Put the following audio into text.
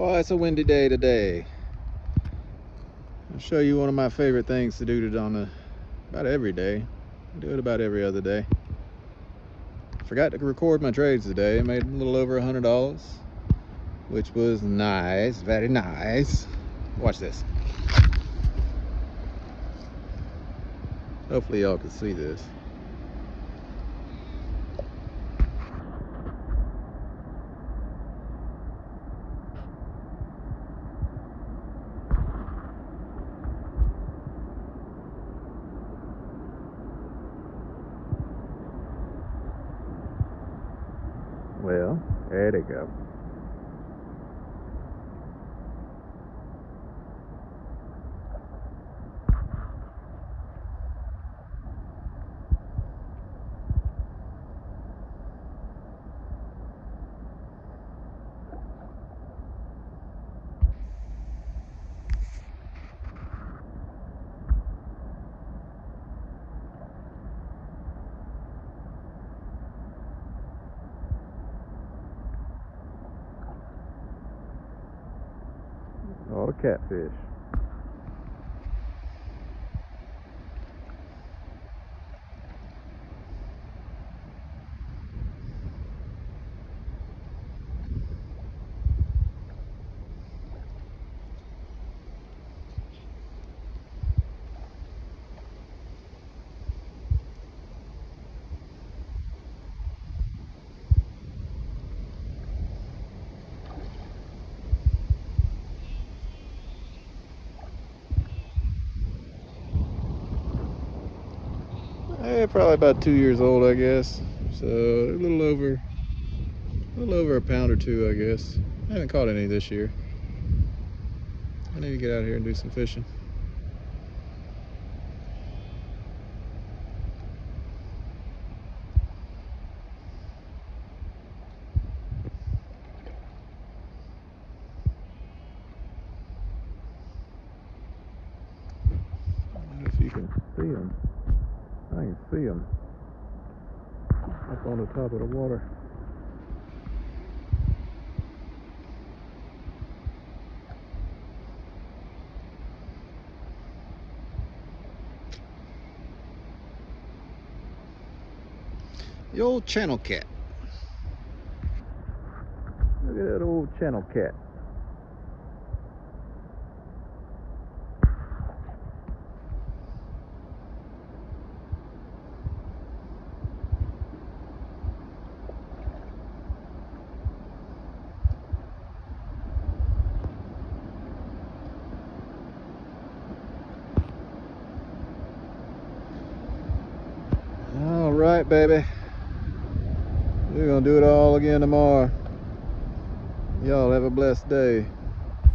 Well, it's a windy day today. I'll show you one of my favorite things to do about every day. I do it about every other day. Forgot to record my trades today. I made a little over $100, which was nice, very nice. Watch this. Hopefully y'all can see this. Well, there they go. All the catfish. Probably about 2 years old, I guess. So a little over a pound or two, I guess. I haven't caught any this year. I need to get out here and do some fishing. I don't know if you can see them. I can see them up on the top of the water. The old channel cat. Look at that old channel cat. All right, baby. We're gonna do it all again tomorrow. Y'all have a blessed day.